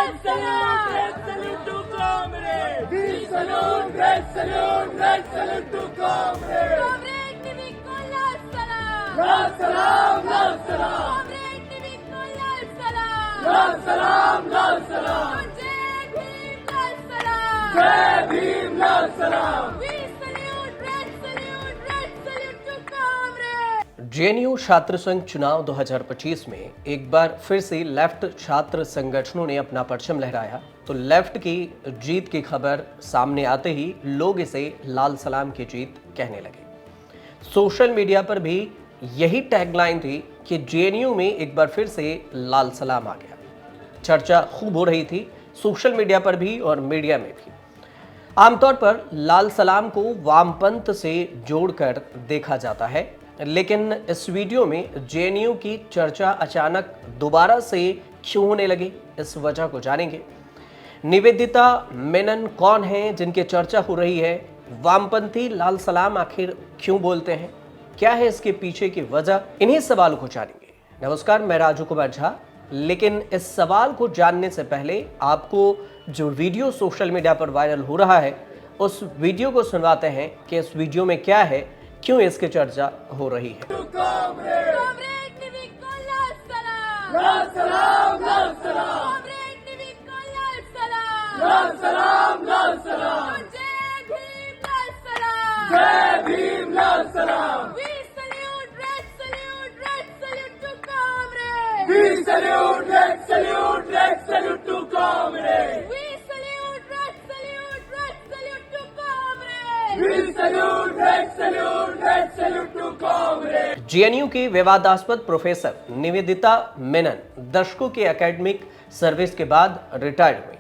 Red salute to comrade. We salute, red salute to comrade. Comrade Nivik ko lal salam. Lal salam, lal salam. Comrade Nivik ko lal salam. Lal salam, lal salam. Jai Bhim lal salam. Jai Bhim, lal salam. We salute to comrade. JNU छात्र संघ चुनाव 2025 में एक बार फिर से left छात्र संगठनों ने अपना परचम लहराया तो लेफ्ट की जीत की खबर सामने आते ही लोग इसे लाल सलाम की जीत कहने लगे। सोशल मीडिया पर भी यही टैगलाइन थी कि जेएनयू में एक बार फिर से लाल सलाम आ गया। चर्चा खूब हो रही थी सोशल मीडिया पर भी और मीडिया में भी। आमतौर पर लाल सलाम को वामपंथ से जोड़कर देखा जाता है, लेकिन इस वीडियो में जेएनयू की चर्चा अचानक दोबारा से क्यों होने लगी, इस वजह को जानेंगे। निवेदिता मेनन कौन हैं जिनकी चर्चा हो रही है? वामपंथी लाल सलाम आखिर क्यों बोलते हैं? क्या है इसके पीछे की वजह? इन्हीं सवालों को जानेंगे। नमस्कार, मैं राजू कुमार झा। लेकिन इस सवाल को जानने से पहले आपको जो वीडियो सोशल मीडिया पर वायरल हो रहा है उस वीडियो को सुनवाते हैं कि इस वीडियो में क्या है, क्यों इसकी चर्चा हो रही है। Comrade Nivik ko lal salam. Lal salam, lal salam. Comrade Nivik ko lal salam. Lal salam, lal salam. Jai Bhim lal salam. Jai Bhim, lal salam. We salute to comrade. We salute, red salute to comrade. We salute to comrade. We salute, red salute to comrade. JNU की विवादास्पद professor Nivedita Menon दशकों की academic service के बाद retired हुई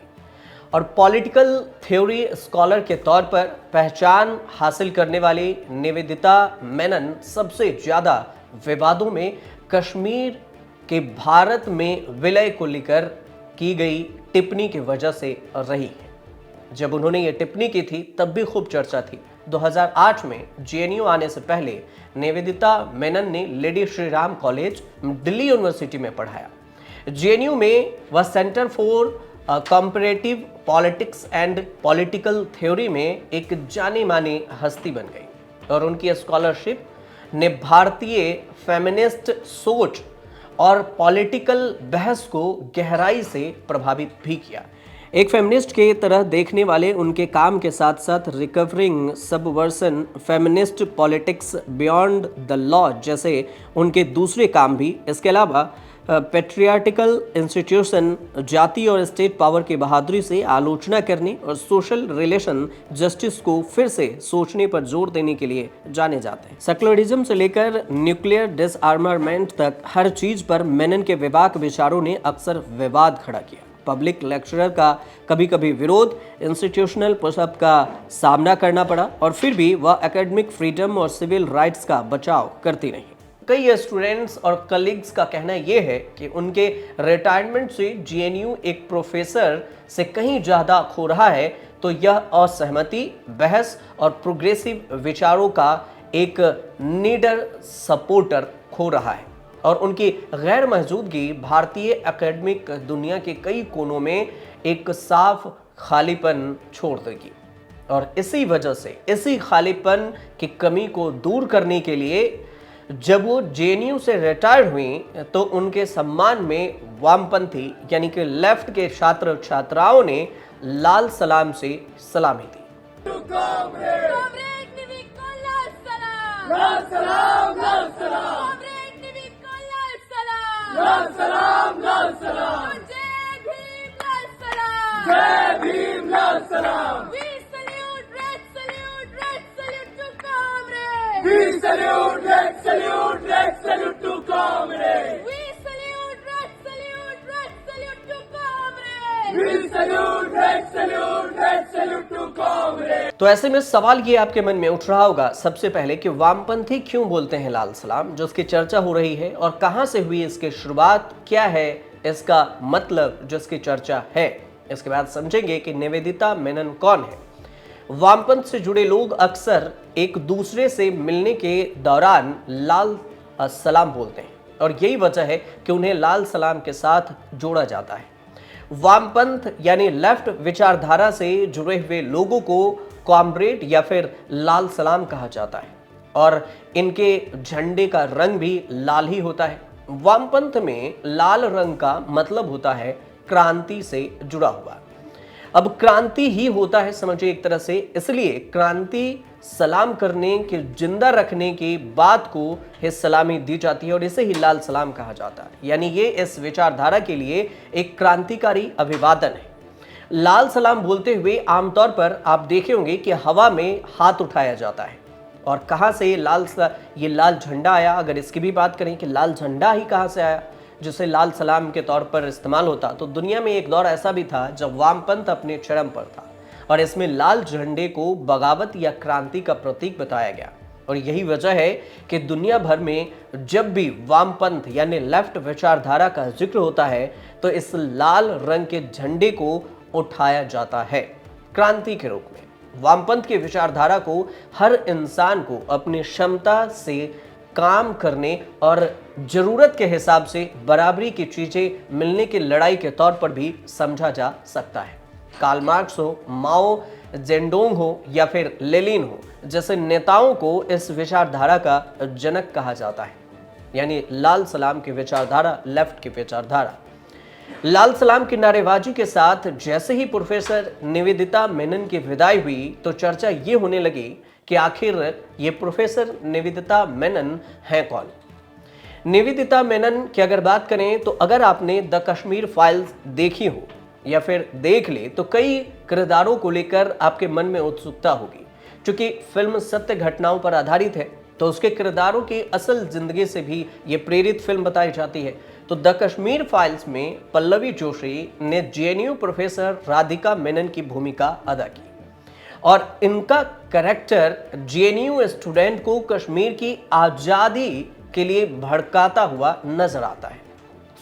और political theory scholar के तौर पर पहचान हासिल करने वाली निवेदिता मेनन सबसे ज्यादा विवादों में कश्मीर के भारत में विलय को लेकर की गई टिप्पणी की वजह से रही है। जब उन्होंने ये टिप्पणी की थी तब भी खूब चर्चा थी। 2008 में जेएनयू आने से पहले निवेदिता मेनन ने lady Shri Ram college Delhi university में पढ़ाया। जेएनयू में वह centre for comparative politics and political theory में एक जानी मानी हस्ती बन गई और उनकी स्कॉलरशिप ने भारतीय फेमिनिस्ट सोच और पॉलिटिकल बहस को गहराई से प्रभावित भी किया। एक फेमिनिस्ट के तरह देखने वाले उनके काम के साथ साथ recovering subversion feminist politics beyond the law जैसे उनके दूसरे काम भी, इसके अलावा पेट्रियाटिकल इंस्टीट्यूशन, जाति और स्टेट पावर की बहादुरी से आलोचना करने और सोशल रिलेशन जस्टिस को फिर से सोचने पर जोर देने के लिए जाने जाते हैं। सेक्युलरिज्म से लेकर न्यूक्लियर डिसआर्मरमेंट तक हर चीज पर मेनन के विवाक विचारों ने अक्सर विवाद खड़ा किया। पब्लिक लेक्चरर का कभी कभी विरोध, इंस्टीट्यूशनल पुशअप का सामना करना पड़ा और फिर भी वह एकेडमिक फ्रीडम और सिविल राइट्स का बचाव करती रही। कई स्टूडेंट्स और कलीग्स का कहना यह है कि उनके रिटायरमेंट से जेएनयू एक प्रोफेसर से कहीं ज़्यादा खो रहा है, तो यह असहमति, बहस और प्रोग्रेसिव विचारों का एक नीडर सपोर्टर खो रहा है और उनकी गैर मौजूदगी भारतीय एकेडमिक दुनिया के कई कोनों में एक साफ खालीपन छोड़ देगी। और इसी वजह से इसी खालीपन की कमी को दूर करने के लिए जब वो जेएनयू से रिटायर्ड हुई तो उनके सम्मान में वामपंथी यानी कि लेफ्ट के छात्र छात्राओं ने लाल सलाम से सलामी दी। Comrade Nivik ko lal salam. Lal salam, lal salam. Comrade Nivik ko lal salam. Lal salam, lal salam. Jai Bhim lal salam. Jai Bhim, lal salam. We salute to comrade. We salute, red salute to comrade. We salute to comrade. We salute, red salute to comrade. तो ऐसे में सवाल ये आपके मन में उठ रहा होगा सबसे पहले कि वामपंथी क्यों बोलते हैं लाल सलाम, जो इसकी चर्चा हो रही है और कहां से हुई इसकी शुरुआत, क्या है इसका मतलब जिसकी चर्चा है। इसके बाद समझेंगे कि निवेदिता मेनन कौन है। वामपंथ से जुड़े लोग अक्सर एक दूसरे से मिलने के दौरान लाल सलाम बोलते हैं और यही वजह है कि उन्हें लाल सलाम के साथ जोड़ा जाता है। वामपंथ यानी लेफ्ट विचारधारा से जुड़े हुए लोगों को कॉमरेड या फिर लाल सलाम कहा जाता है और इनके झंडे का रंग भी लाल ही होता है। वामपंथ में लाल रंग का मतलब होता है क्रांति से जुड़ा हुआ। अब क्रांति ही होता है समझिए एक तरह से, इसलिए क्रांति सलाम करने के जिंदा रखने की बात को ही सलामी दी जाती है और इसे ही लाल सलाम कहा जाता है। यानी ये इस विचारधारा के लिए एक क्रांतिकारी अभिवादन है। लाल सलाम बोलते हुए आमतौर पर आप देखे होंगे कि हवा में हाथ उठाया जाता है। और कहां से ये लाल झंडा आया, अगर इसकी भी बात करें कि लाल झंडा ही कहां से आया जिसे लाल सलाम के तौर पर इस्तेमाल होता, तो दुनिया में एक दौर ऐसा भी था जब वामपंथ अपने चरम पर था और इसमें लाल झंडे को बगावत या क्रांति का प्रतीक बताया गया। और यही वजह है कि दुनिया भर में जब भी वामपंथ यानी लेफ्ट विचारधारा का जिक्र होता है तो इस लाल रंग के झंडे को उठाया जाता है क्रांति के रूप में। वामपंथ की विचारधारा को हर इंसान को अपनी क्षमता से काम करने और जरूरत के हिसाब से बराबरी की चीजें मिलने की लड़ाई के तौर पर भी समझा जा सकता है। कार्ल मार्क्स हो, माओ जेडोंग हो या फिर लेनिन हो जैसे नेताओं को इस विचारधारा का जनक कहा जाता है। यानी लाल सलाम की विचारधारा, लेफ्ट की विचारधारा। लाल सलाम की नारेबाजी के साथ जैसे ही प्रोफेसर निवेदिता मेनन की विदाई हुई तो चर्चा ये होने लगी कि आखिर ये प्रोफेसर निवेदिता मेनन हैं कौन। निवेदिता मेनन की अगर बात करें तो अगर आपने द कश्मीर फाइल्स देखी हो या फिर देख ले तो कई किरदारों को लेकर आपके मन में उत्सुकता होगी। क्योंकि फिल्म सत्य घटनाओं पर आधारित है तो उसके किरदारों की असल जिंदगी से भी ये प्रेरित फिल्म बताई जाती है। तो द कश्मीर फाइल्स में पल्लवी जोशी ने जेएनयू प्रोफेसर राधिका मेनन की भूमिका अदा की और इनका कैरेक्टर जेएनयू स्टूडेंट को कश्मीर की आज़ादी के लिए भड़काता हुआ नजर आता है।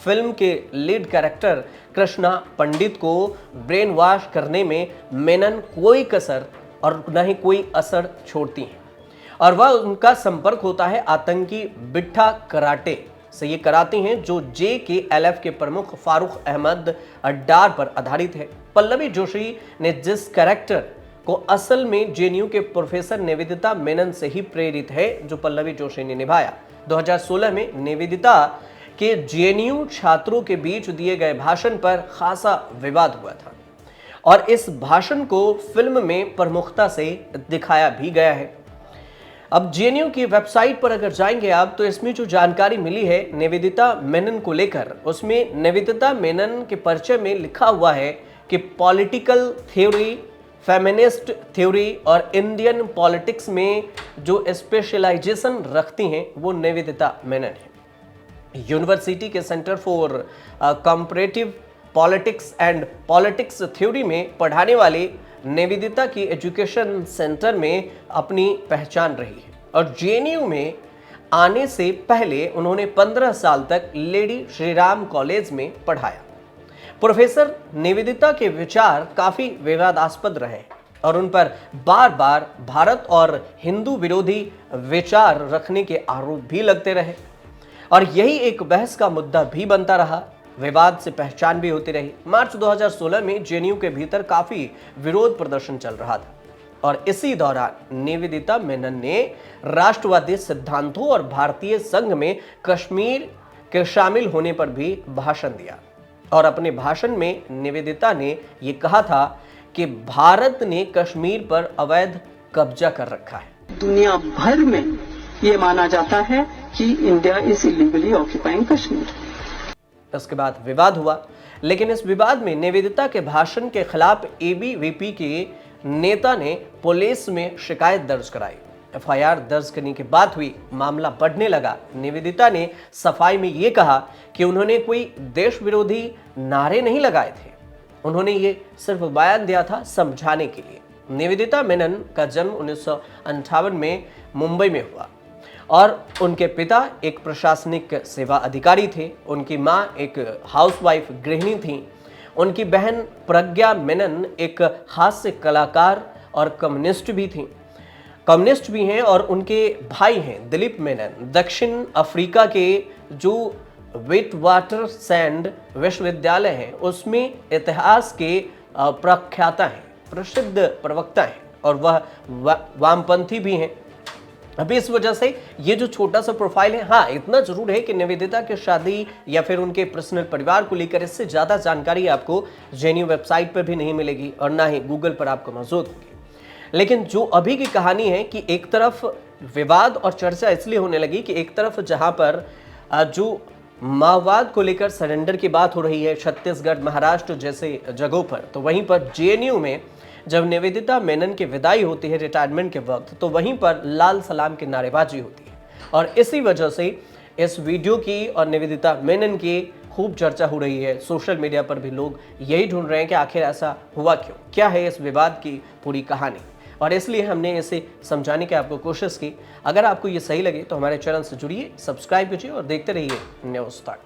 फिल्म के लीड कैरेक्टर कृष्णा पंडित को ब्रेन वॉश करने में मेनन कोई कसर और न ही कोई असर छोड़ती हैं और वह उनका संपर्क होता है आतंकी बिट्ठा कराटे से ये कराती हैं जो JKLF के प्रमुख फारूक अहमद अड्डार पर आधारित है। पल्लवी जोशी ने जिस कैरेक्टर को असल में जेएनयू के प्रोफेसर निवेदिता मेनन से ही प्रेरित है जो पल्लवी जोशी ने निभाया। 2016 में निवेदिता के जेएनयू छात्रों के बीच दिए गए भाषण पर खासा विवाद हुआ था और इस भाषण को फिल्म में प्रमुखता से दिखाया भी गया है। अब जेएनयू की वेबसाइट पर अगर जाएंगे आप तो इसमें जो जानकारी मिली है निवेदिता मेनन को लेकर, उसमें निवेदिता मेनन के परिचय में लिखा हुआ है कि पॉलिटिकल थ्योरी, फेमिनिस्ट थ्योरी और इंडियन पॉलिटिक्स में जो स्पेशलाइजेशन रखती हैं वो निवेदिता मेनन है। यूनिवर्सिटी के centre for comparative politics and politics theory में पढ़ाने वाली निवेदिता की एजुकेशन सेंटर में अपनी पहचान रही है और जेएनयू में आने से पहले उन्होंने 15 साल तक लेडी श्रीराम कॉलेज में पढ़ाया। प्रोफेसर निवेदिता के विचार काफी विवादास्पद रहे और उन पर बार बार भारत और हिंदू विरोधी विचार रखने के आरोप भी लगते रहे और यही एक बहस का मुद्दा भी बनता रहा। विवाद से पहचान भी होती रही। मार्च 2016 में जेएनयू के भीतर काफी विरोध प्रदर्शन चल रहा था और इसी दौरान निवेदिता मेनन ने राष्ट्रवादी सिद्धांतों और भारतीय संघ में कश्मीर के शामिल होने पर भी भाषण दिया और अपने भाषण में निवेदिता ने यह कहा था कि भारत ने कश्मीर पर अवैध कब्जा कर रखा है। दुनिया भर में ये माना जाता है कि India is illegally occupying Kashmir. इसके बाद विवाद हुआ, लेकिन इस विवाद में निवेदिता के भाषण के खिलाफ एबीवीपी के नेता ने पुलिस में शिकायत दर्ज कराई। एफआईआर दर्ज करने के बाद हुई मामला बढ़ने लगा। निवेदिता ने सफाई में ये कहा कि उन्होंने कोई देश विरोधी नारे नहीं लगाए थे, उन्होंने ये सिर्फ बयान दिया था समझाने के लिए। निवेदिता मेनन का जन्म 1958 में मुंबई में हुआ और उनके पिता एक प्रशासनिक सेवा अधिकारी थे। उनकी मां एक हाउसवाइफ गृहिणी थी। उनकी बहन प्रज्ञा मेनन एक हास्य कलाकार और कम्युनिस्ट भी हैं और उनके भाई हैं दिलीप मेनन दक्षिण अफ्रीका के जो विट वाटर सैंड विश्वविद्यालय है, उसमें इतिहास के प्रख्याता हैं, प्रसिद्ध प्रवक्ता हैं और वह वामपंथी भी हैं। अभी इस वजह से ये जो छोटा सा प्रोफाइल है, हाँ इतना जरूर है कि निवेदिता की शादी या फिर उनके पर्सनल परिवार को लेकर इससे ज्यादा जानकारी आपको जेएनयू वेबसाइट पर भी नहीं मिलेगी और ना ही गूगल पर आपको मौजूद होगी। लेकिन जो अभी की कहानी है कि एक तरफ विवाद और चर्चा इसलिए होने लगी कि एक तरफ जहां पर जो माओवाद को लेकर सरेंडर की बात हो रही है छत्तीसगढ़, महाराष्ट्र जैसे जगहों पर, तो वहीं पर जेएनयू में जब निवेदिता मेनन की विदाई होती है रिटायरमेंट के वक्त, तो वहीं पर लाल सलाम की नारेबाजी होती है और इसी वजह से इस वीडियो की और निवेदिता मेनन की खूब चर्चा हो रही है। सोशल मीडिया पर भी लोग यही ढूंढ रहे हैं कि आखिर ऐसा हुआ क्यों, क्या है इस विवाद की पूरी कहानी, और इसलिए हमने इसे समझाने की आपको कोशिश की। अगर आपको ये सही लगे तो हमारे चैनल से जुड़िए, सब्सक्राइब कीजिए और देखते रहिए न्यूज़ तक।